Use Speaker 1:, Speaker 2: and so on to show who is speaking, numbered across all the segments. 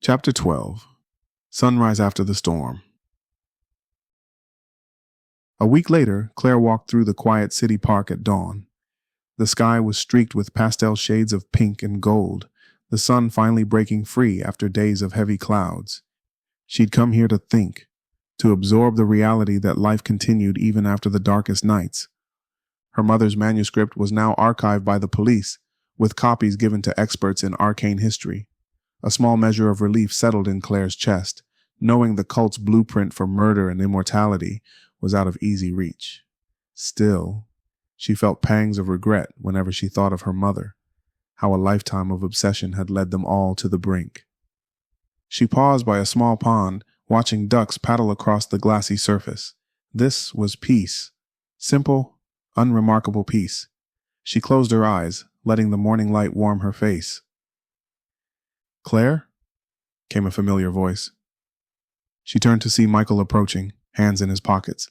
Speaker 1: Chapter 12. Sunrise After the Storm. A week later, Claire walked through the quiet city park at dawn. The sky was streaked with pastel shades of pink and gold, the sun finally breaking free after days of heavy clouds. She'd come here to think, to absorb the reality that life continued even after the darkest nights. Her mother's manuscript was now archived by the police, with copies given to experts in arcane history. A small measure of relief settled in Claire's chest, knowing the cult's blueprint for murder and immortality was out of easy reach. Still, she felt pangs of regret whenever she thought of her mother, how a lifetime of obsession had led them all to the brink. She paused by a small pond, watching ducks paddle across the glassy surface. This was peace. Simple, unremarkable peace. She closed her eyes, letting the morning light warm her face. "Claire?" came a familiar voice. She turned to see Michael approaching, hands in his pockets.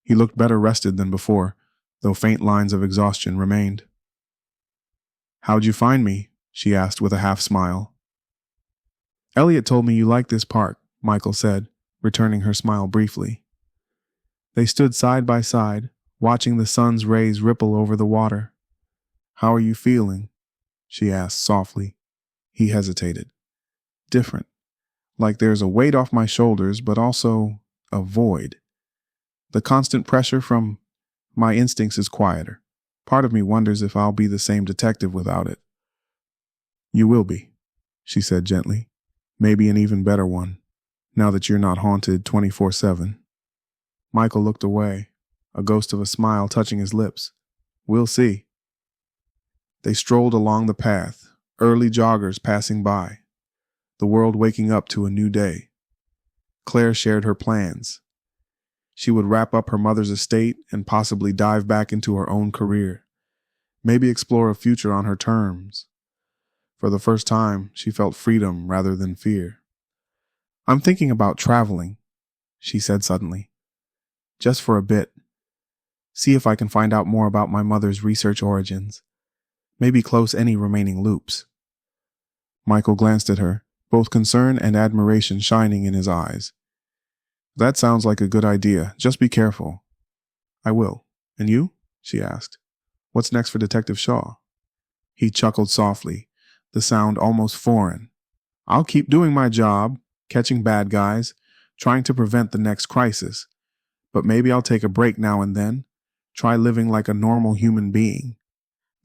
Speaker 1: He looked better rested than before, though faint lines of exhaustion remained. "How'd you find me?" she asked with a half smile. "Elliot told me you liked this park," Michael said, returning her smile briefly. They stood side by side, watching the sun's rays ripple over the water. "How are you feeling?" she asked softly. He hesitated. "Different. Like there's a weight off my shoulders, but also a void. The constant pressure from my instincts is quieter. Part of me wonders if I'll be the same detective without it." "You will be," she said gently. "Maybe an even better one, now that you're not haunted 24/7. Michael looked away, a ghost of a smile touching his lips. "We'll see." They strolled along the path, early joggers passing by, the world waking up to a new day. Claire shared her plans. She would wrap up her mother's estate and possibly dive back into her own career, maybe explore a future on her terms. For the first time, she felt freedom rather than fear. "I'm thinking about traveling," she said suddenly. "Just for a bit. See if I can find out more about my mother's research origins. Maybe close any remaining loops." Michael glanced at her, both concern and admiration shining in his eyes. "That sounds like a good idea. Just be careful." "I will. And you?" she asked. "What's next for Detective Shaw?" He chuckled softly, the sound almost foreign. "I'll keep doing my job, catching bad guys, trying to prevent the next crisis. But maybe I'll take a break now and then, try living like a normal human being."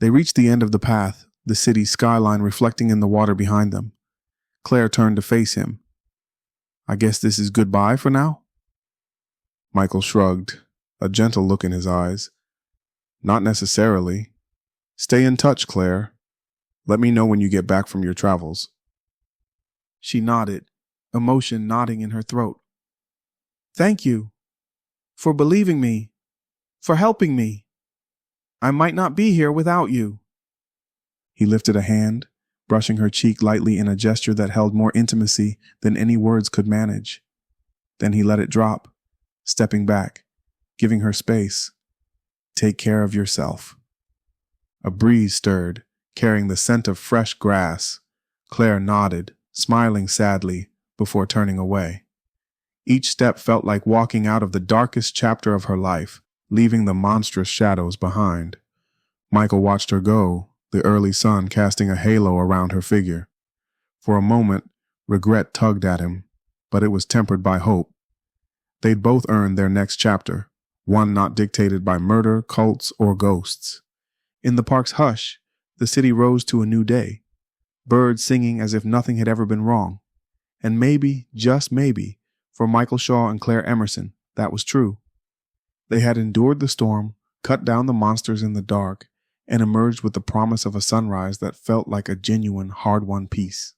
Speaker 1: They reached the end of the path, the city's skyline reflecting in the water behind them. Claire turned to face him. "I guess this is goodbye for now?" Michael shrugged, a gentle look in his eyes. "Not necessarily. Stay in touch, Claire. Let me know when you get back from your travels." She nodded, emotion knotting in her throat. "Thank you. For believing me. For helping me. I might not be here without you." He lifted a hand, brushing her cheek lightly in a gesture that held more intimacy than any words could manage. Then he let it drop, stepping back, giving her space. "Take care of yourself." A breeze stirred, carrying the scent of fresh grass. Claire nodded, smiling sadly, before turning away. Each step felt like walking out of the darkest chapter of her life, leaving the monstrous shadows behind. Michael watched her go, the early sun casting a halo around her figure. For a moment, regret tugged at him, but it was tempered by hope. They'd both earned their next chapter, one not dictated by murder, cults, or ghosts. In the park's hush, the city rose to a new day, birds singing as if nothing had ever been wrong. And maybe, just maybe, for Michael Shaw and Claire Emerson, that was true. They had endured the storm, cut down the monsters in the dark, and emerged with the promise of a sunrise that felt like a genuine, hard-won peace.